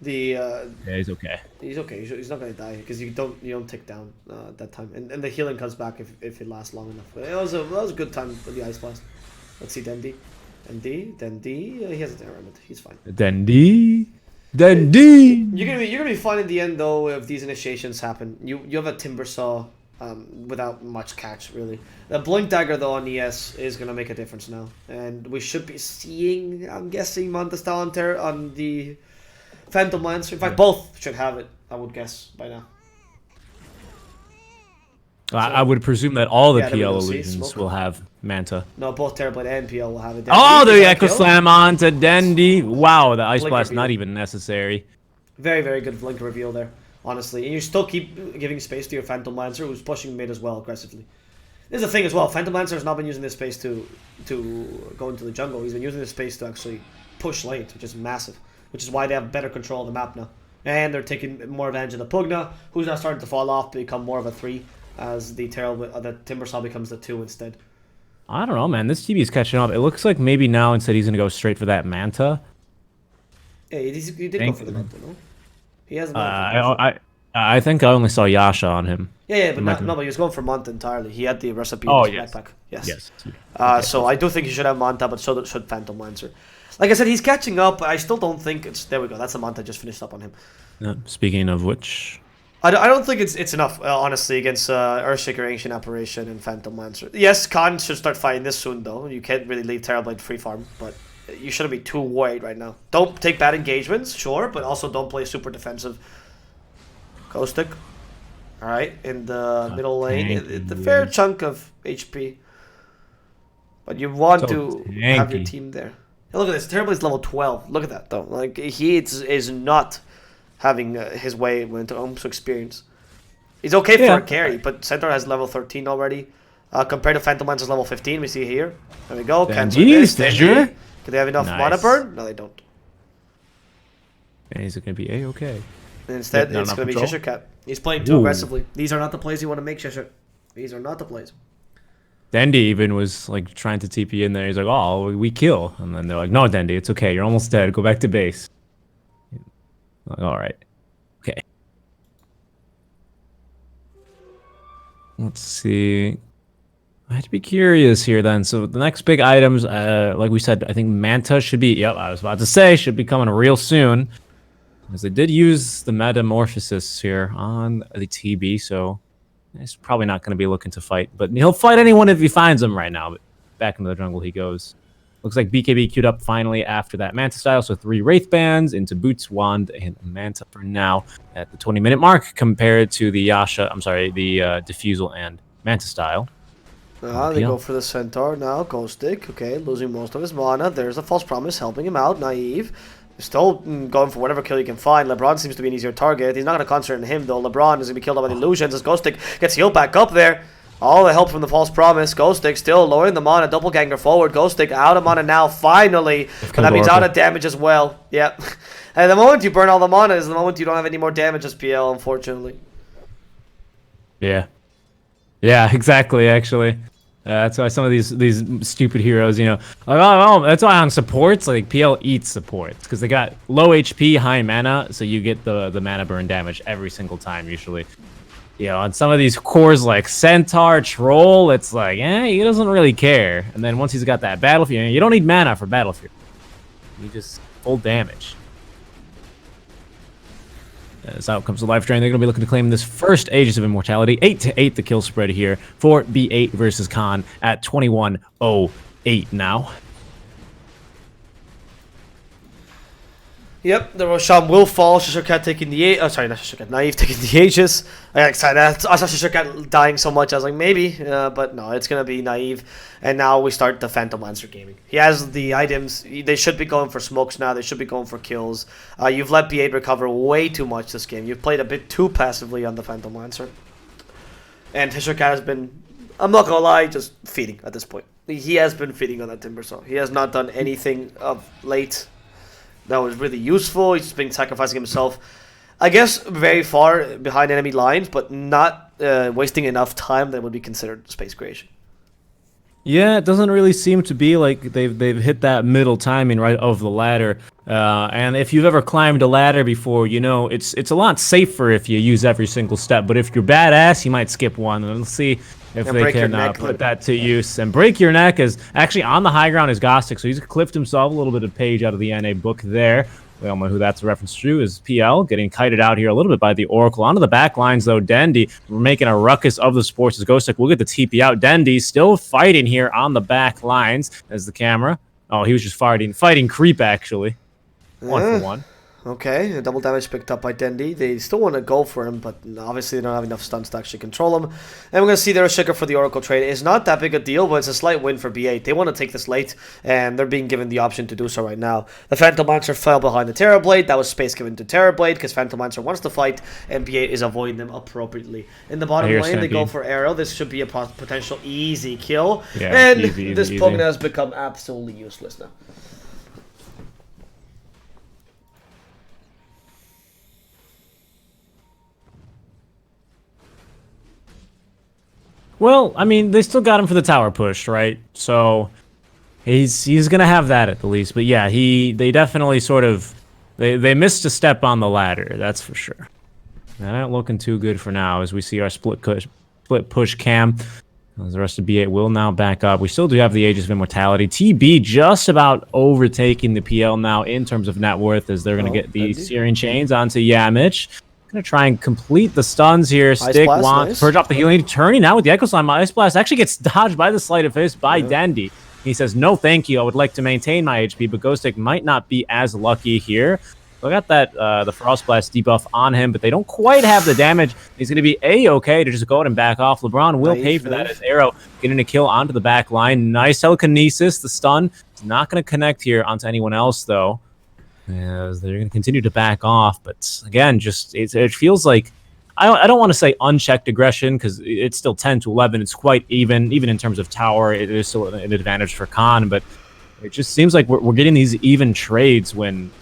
Yeah, he's okay. He's okay. He's not gonna die because you don't tick down at that time, and the healing comes back if it lasts long enough. It was a good time for the Ice Blast. Let's see Dendy. Dendy, he has a temperament. He's fine. Dendy. You're gonna be fine in the end though if these initiations happen. You have a Timber Saw without much catch really. The Blink Dagger though on ES is gonna make a difference now, and we should be seeing, I'm guessing, Manta style on the Phantom Lancer. In fact, both should have it. I would guess by now. I would presume that all the PL illusions will have Manta. No, both Terrorblade and PL will have it. Oh, the Echo Slam on to Dendy. Wow, the Ice Blast not even necessary. Very, very good Blink reveal there, honestly. And you still keep giving space to your Phantom Lancer, who's pushing mid as well aggressively. This is the thing as well. Phantom Lancer has not been using this space to go into the jungle. He's been using this space to actually push lanes, which is massive. Which is why they have better control of the map now. And they're taking more advantage of the Pugna, who's now starting to fall off to become more of a 3. As the Timber Saw becomes the 2 instead. I don't know, man. This TB is catching up. It looks like maybe now instead he's going to go straight for that Manta. Yeah, he did go for the Manta, no? He has Manta. I think I only saw Yasha on him. Yeah, but but he was going for Manta entirely. He had the recipe in his backpack. Yes. So I do think he should have Manta, but so should Phantom Lancer. Like I said, he's catching up. I still don't think it's... There we go. That's the Manta just finished up on him. Speaking of which... I don't think it's enough, honestly, against Earthshaker, Ancient Apparition, and Phantom Lancer. Yes, Khan should start fighting this soon, though. You can't really leave Terrorblade free farm, but you shouldn't be too worried right now. Don't take bad engagements, sure, but also don't play super defensive. Caustic. Alright, in the middle lane. It's a fair chunk of HP. But you want to have your team there. Hey, look at this. Terrorblade's level 12. Look at that, though. Like, he is not having his way when it comes to experience. He's okay for a carry, but Centaur has level 13 already. Compared to Phantom Lancer's level 15, we see here. There we go. Cancel this. Do they have enough mana burn? No, they don't. And he's going to be A-okay. Instead, it's going to be Cheshire Cat. He's playing too aggressively. These are not the plays you want to make, Cheshire. These are not the plays. Dendy even was like trying to TP in there. He's like, "Oh, we kill," and then they're like, "No, Dendy, it's okay. You're almost dead. Go back to base." Like, all right, okay. Let's see. I have to be curious here then. So the next big items, like we said, I think Manta should be. Yep, I was about to say should be coming real soon, because they did use the Metamorphosis here on the TB, so. He's probably not going to be looking to fight, but he'll fight anyone if he finds them right now. But back into the jungle he goes. Looks like BKB queued up finally after that Manta style, so 3 Wraith Bands into Boots, Wand, and Manta for now at the 20-minute mark compared to the Diffusal and Manta style. They go for the Centaur now. Ghost Stick, okay, losing most of his mana. There's a False Promise helping him out. Naive. Still going for whatever kill you can find. LeBron seems to be an easier target. He's not going to concentrate on him, though. LeBron is going to be killed by the illusions as Ghost Stick gets healed back up there. All the help from the False Promise. Ghost Stick still lowering the mana. Doppelganger forward. Ghost Stick out of mana now, finally. But that means out of damage as well. Yep. And the moment you burn all the mana is the moment you don't have any more damage as PL, unfortunately. Yeah. Yeah, exactly, actually. That's why some of these stupid heroes, you know, like, oh, that's why on supports, like, PL eats supports, because they got low HP, high mana, so you get the mana burn damage every single time, usually. You know, on some of these cores, like Centaur, Troll, it's like, he doesn't really care. And then once he's got that Battlefield, you don't need mana for Battlefield. You just full damage. As out comes the life drain, they're going to be looking to claim this first Aegis of Immortality. 8-8 the kill spread here for B8 versus Khan at 21-08 now. Yep, the Roshan will fall. Shishokat taking the sorry, not Shishokat, Naive taking the Aegis. I got excited. I saw Shishokat dying so much. I was like, maybe, but no, it's gonna be Naive. And now we start the Phantom Lancer gaming. He has the items. They should be going for smokes now. They should be going for kills. You've let B8 recover way too much this game. You've played a bit too passively on the Phantom Lancer. And Shishokat has been, I'm not gonna lie, just feeding at this point. He has been feeding on that Timbersaw. He has not done anything of late that was really useful. He's been sacrificing himself, I guess, very far behind enemy lines, but not wasting enough time that would be considered space creation. Yeah, it doesn't really seem to be like they've hit that middle timing right of the ladder. And if you've ever climbed a ladder before, you know it's a lot safer if you use every single step. But if you're badass, you might skip one. And let's see if they can put that to use. And break your neck is actually on the high ground is Gostic, so he's clipped himself a little bit of page out of the NA book there. We all know who that's a reference to, is PL getting kited out here a little bit by the Oracle. Onto the back lines, though, Dendy, we're making a ruckus of the sports as Ghostic will get the TP out. Dendy still fighting here on the back lines as the camera. Oh, he was just fighting creep, actually. 1-for-1. Okay, double damage picked up by Dendy. They still want to go for him, but obviously they don't have enough stuns to actually control him. And we're going to see their Shaker for the Oracle trade. It's not that big a deal, but it's a slight win for B8. They want to take this late, and they're being given the option to do so right now. The Phantom Lancer fell behind the Terrorblade. That was space given to Terrorblade, because Phantom Lancer wants to fight, and B8 is avoiding them appropriately. In the bottom lane, they go for Arrow. This should be a potential easy kill. Yeah, and this Pugna has become absolutely useless now. Well, I mean, they still got him for the tower push, right? So he's gonna have that at the least. But yeah, they definitely sort of they missed a step on the ladder, that's for sure. That ain't looking too good for now as we see our split push cam. As the rest of B8 will now back up. We still do have the Aegis of Immortality. TB just about overtaking the PL now in terms of net worth as they're gonna get the Searing Chains onto Yamich. Gonna try and complete the stuns here. Stick, Wand, nice. Purge off the healing. Turning now with the Echo Slime. Ice Blast actually gets dodged by the Sleight of Fist by Dendy. He says, no thank you. I would like to maintain my HP, but Ghostic might not be as lucky here. So I got that the Frost Blast debuff on him, but they don't quite have the damage. He's going to be A-okay to just go ahead and back off. LeBron will pay for that as Arrow getting a kill onto the back line. Nice telekinesis. The stun is not going to connect here onto anyone else, though. Yeah, they're going to continue to back off, but again, just it feels like I don't want to say unchecked aggression because it's still 10-11. It's quite even in terms of tower. It is still an advantage for Khan, but it just seems like we're getting these even trades when,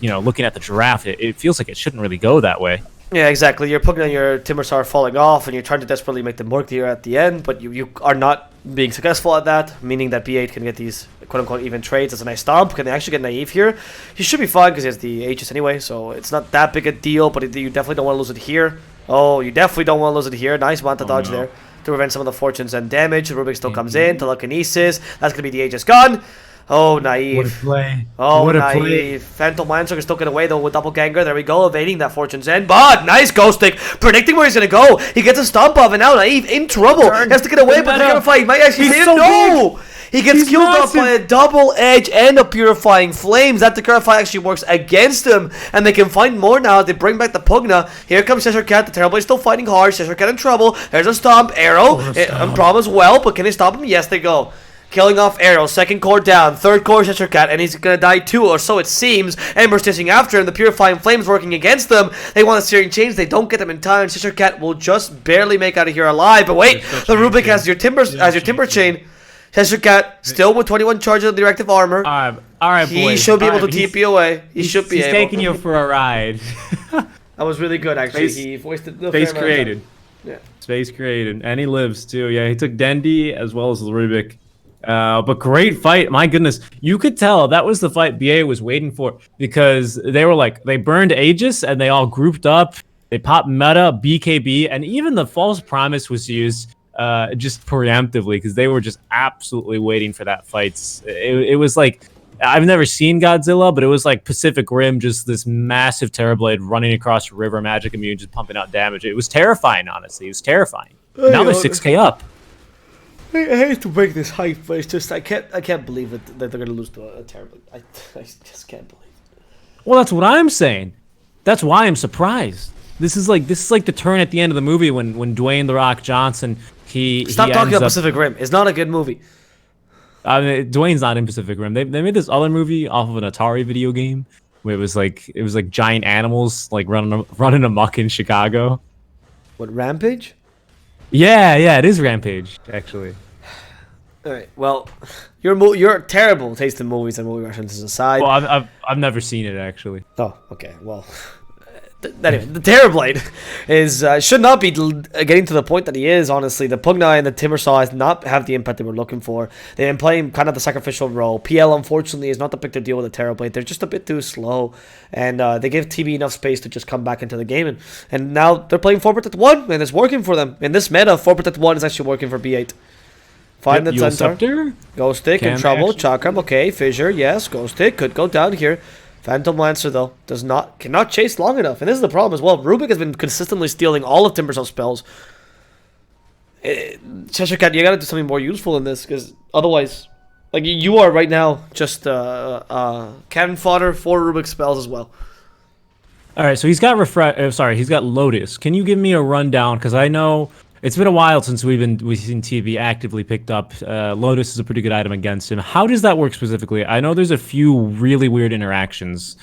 looking at the draft, it feels like it shouldn't really go that way. Yeah, exactly. You're putting on your Timbersaw falling off, and you're trying to desperately make them work here at the end, but you are not being successful at that, meaning that B8 can get these quote-unquote even trades. That's a nice stomp. Can they actually get Naive here? He should be fine because he has the Aegis anyway, so it's not that big a deal, but you definitely don't want to lose it here. Oh, you definitely don't want to lose it here. Nice Manta dodge there to prevent some of the fortunes and damage. Rubik still comes in. Telekinesis. That's going to be the Aegis gun. Oh, Naive. What a play. Oh, what a Naive. play. Phantom Lancer can still get away, though, with Doppelganger. There we go, evading that Fortune's End. But, nice Ghost Stick. Predicting where he's going to go. He gets a stomp off, and now Naive in trouble. He has to get away, but they're going to fight. He might actually hit him. No! He gets killed off by a double edge and a Purifying Flames. That Purify actually works against him, and they can find more now. They bring back the Pugna. Here comes Cheshire Cat. The Terrible is still fighting hard. Cheshire Cat in trouble. There's a Stomp. Arrow. And Braum as well, but can they stop him? Yes, they go. Killing off Arrow, second core down, third core Cheshire Cat, and he's gonna die too, or so it seems. Ember's chasing after him, the Purifying Flames working against them. They want a Searing Chains, they don't get them in time. Cheshire Cat will just barely make out of here alive, but wait, the Rubik has your Timber Chain. Cheshire Cat still with 21 charges of the Directive Armor. Alright, he boys. should be able to TP away. He should be able. He's taking you for a ride. That was really good, actually. He voiced the Space created. Yeah. Space created. And he lives too. Yeah, he took Dendi as well as the Rubik. But great fight. My goodness. You could tell that was the fight BA was waiting for because they burned Aegis and they all grouped up. They popped meta, BKB, and even the false promise was used just preemptively because they were just absolutely waiting for that fight. It was like, I've never seen Godzilla, but it was like Pacific Rim, just this massive Terrorblade running across river, magic immune, just pumping out damage. It was terrifying, honestly. It was terrifying. Now they're 6k up. I hate to break this hype, but it's just I can't believe it that they're gonna lose to a Terrorblade. I just can't believe it. Well, that's what I'm saying. That's why I'm surprised. This is like the turn at the end of the movie when Dwayne "The Rock" Johnson Stop talking about Pacific Rim. It's not a good movie. I mean, Dwayne's not in Pacific Rim. They made this other movie off of an Atari video game where it was like giant animals like running amok in Chicago. What, Rampage? Yeah, it is Rampage actually. All right. Well, your terrible taste in movies and movie references aside. Well, I've never seen it actually. Oh, okay. Well, anyway, the Terrorblade is should not be getting to the point that he is. Honestly, the Pugna and the Timbersaw has not have the impact they were looking for. They've been playing kind of the sacrificial role. PL unfortunately is not the pick to deal with the Terrorblade. They're just a bit too slow, and they give TB enough space to just come back into the game. And now they're playing 4 Protect 1, and it's working for them. In this meta, 4 Protect 1 is actually working for B8. Find the center. Ghost Stick in trouble. Chakram, okay. Fissure, yes. Ghost Stick could go down here. Phantom Lancer, though, cannot chase long enough. And this is the problem as well. Rubik has been consistently stealing all of Timbersaw's spells. Cheshire Cat, you gotta do something more useful in this, because otherwise, like, you are right now just cannon fodder for Rubik's spells as well. All right, so he's got he's got Lotus. Can you give me a rundown? Because I know it's been a while since we've seen TV actively picked up. Lotus is a pretty good item against him. How does that work specifically? I know there's a few really weird interactions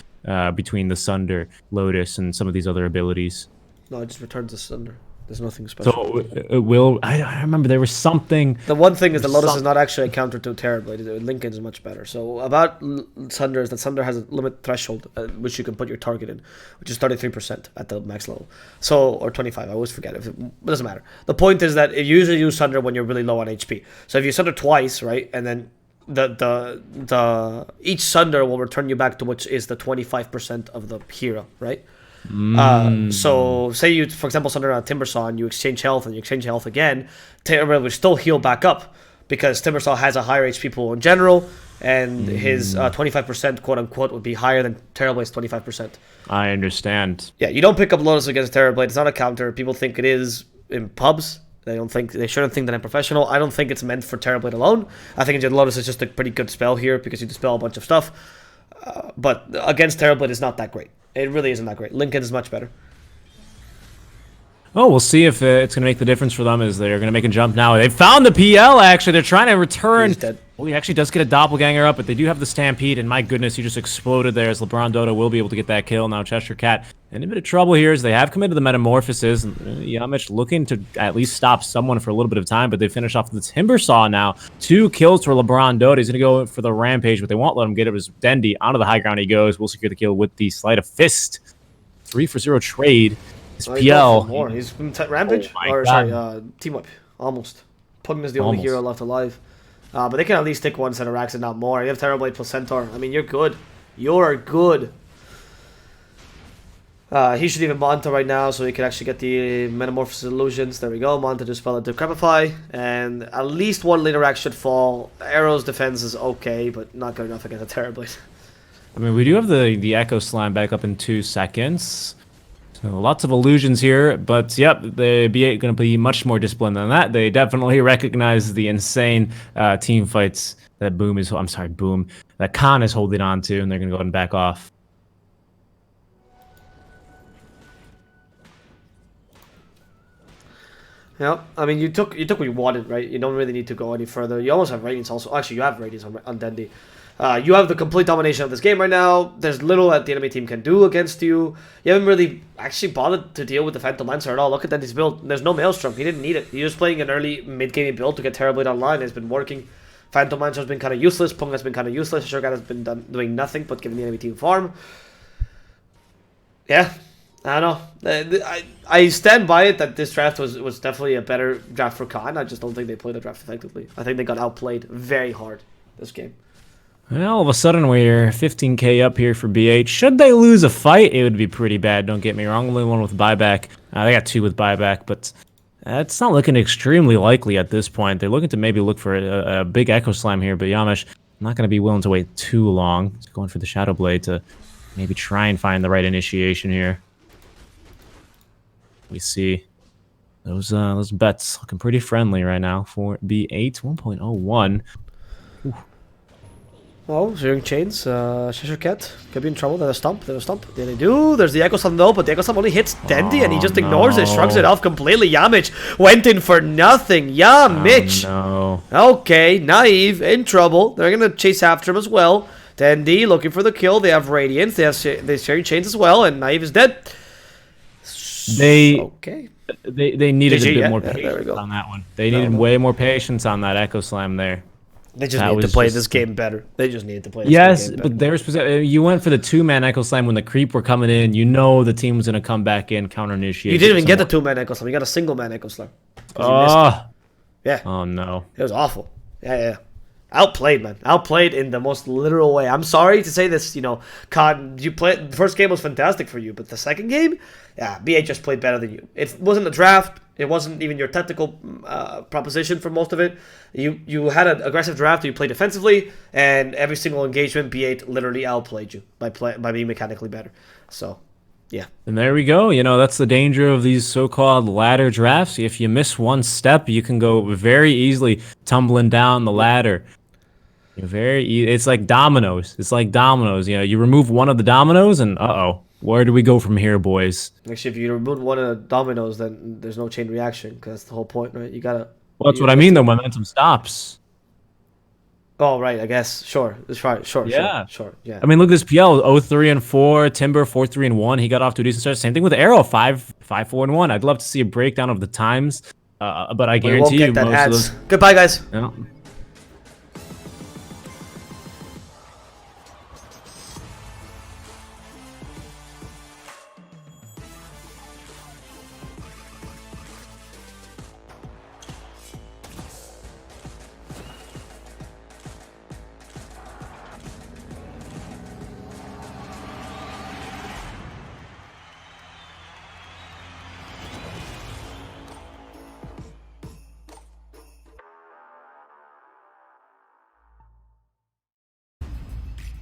between the Sunder, Lotus, and some of these other abilities. No, it just returns the Sunder. There's nothing special. So it will. I remember there was something. The one thing is that Lotus is not actually a counter to Terrorblade. Lincoln is much better. So about Sunder is that Sunder has a limit threshold which you can put your target in, which is 33% at the max level. So, or 25. I always forget. It doesn't matter. The point is that you usually use Sunder when you're really low on HP. So if you Sunder twice, right, and then the each Sunder will return you back to which is the 25% of the hero, right? So say you, for example, Sunder on Timbersaw and you exchange health and you exchange health again, Terrorblade will still heal back up because Timbersaw has a higher HP pool in general, and his 25% quote unquote would be higher than Terrorblade's 25%. I understand. Yeah, you don't pick up Lotus against Terrorblade. It's not a counter. People think it is in pubs. They shouldn't think that I'm professional. I don't think it's meant for Terrorblade alone. I think Lotus is just a pretty good spell here because you dispel a bunch of stuff. But against Terrorblade is not that great. It really isn't that great. Lincoln is much better. Oh, we'll see if it's going to make the difference for them as they're going to make a jump now. They found the PL, actually. They're trying to return Oh, he actually does get a doppelganger up, but they do have the Stampede, and my goodness, he just exploded there as LeBron Dota will be able to get that kill. Now Cheshire Cat in a bit of trouble here as they have committed the Metamorphosis. Yamich looking to at least stop someone for a little bit of time, but they finish off the Timber Saw now. 2 kills for LeBron Dota. He's going to go for the Rampage, but they won't let him get it. It was Dendy. Onto the high ground he goes. Will secure the kill with the Sleight of Fist. 3-for-0 trade. It's PL. More. He's been Rampage? Oh or, sorry, Team Whip. Almost. Putting is the only hero left alive. But they can at least take one set of racks and not more. You have Terrorblade plus Centaur. I mean, you're good. You're good. He should even Manta right now so he can actually get the Metamorphosis Illusions. There we go. Manta just spell it Decrepify. And at least one leader rack should fall. Arrow's defense is okay, but not good enough against a Terrorblade. I mean, we do have the Echo Slime back up in 2 seconds. So lots of illusions here, but yep, the B8 going to be much more disciplined than that. They definitely recognize the insane team fights that that Khan is holding on to, and they're going to go ahead and back off. Yeah, I mean, you took what you wanted, right? You don't really need to go any further. You almost have ratings also. Actually, you have ratings on Dendy. You have the complete domination of this game right now. There's little that the enemy team can do against you. You haven't really actually bothered to deal with the Phantom Lancer at all. Look at Dendy's build. There's no Maelstrom. He didn't need it. He was playing an early mid-game build to get Terrorblade online. It's been working. Phantom Lancer has been kind of useless. Pung has been kind of useless. Sugar has been doing nothing but giving the enemy team farm. Yeah, I don't know. I stand by it that this draft was definitely a better draft for Khan. I just don't think they played the draft effectively. I think they got outplayed very hard this game. Well, all of a sudden we're 15k up here for B8. Should they lose a fight, it would be pretty bad. Don't get me wrong. Only one with buyback. They got 2 with buyback, but it's not looking extremely likely at this point. They're looking to maybe look for a big Echo Slime here, but Yamish not going to be willing to wait too long. He's going for the Shadow Blade to maybe try and find the right initiation here. We see those bets looking pretty friendly right now for B8. 1.01. Ooh. Oh, Zeroing Chains, Cheshire Cat could be in trouble. There's a stomp, There they do. There's the Echo Slam though, but the Echo Slam only hits Dendy and he just ignores it, shrugs it off completely. Yamich went in for nothing. Yamich! Oh, no. Okay, Naive in trouble. They're gonna chase after him as well. Dendy looking for the kill. They have Radiance. They have Zeroing Chains as well, and Naive is dead. They needed GG, a bit more there we patience go. on that one. They needed way more patience on that Echo Slam there. They just need to play this game better. They just need to play this game better. But there's you went for the 2-man Echo Slam when the creep were coming in. You know the team was going to come back in, counter initiate. You didn't even get the 2-man Echo Slam. You got a single-man Echo Slam. Yeah. Oh, no. It was awful. Yeah. Outplayed, man. Outplayed in the most literal way. I'm sorry to say this, Khan, the first game was fantastic for you, but the second game, yeah, BA just played better than you. It wasn't a draft. It wasn't even your tactical proposition for most of it. You had an aggressive draft. You played defensively, and every single engagement, B8 literally outplayed you by being mechanically better. So, yeah. And there we go. That's the danger of these so-called ladder drafts. If you miss one step, you can go very easily tumbling down the ladder. It's like dominoes. You remove one of the dominoes, and where do we go from here, boys? Actually, if you remove one of the dominoes, then there's no chain reaction, because that's the whole point, right? You gotta. Well, that's what I mean, though. Momentum stops. Oh, right. I guess. Sure. That's right. Sure. Yeah. Sure. Yeah. I mean, look at this PL. 0-3-4. Timber 4-3-1. He got off to a decent start. Same thing with Arrow. 5-4-1. I'd love to see a breakdown of the times, but I guarantee you most of those. Goodbye, guys. Yeah.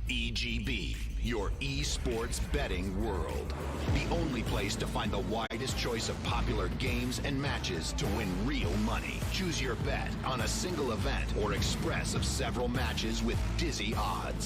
EGB, your esports betting world. The only place to find the widest choice of popular games and matches to win real money. Choose your bet on a single event or express of several matches with dizzy odds.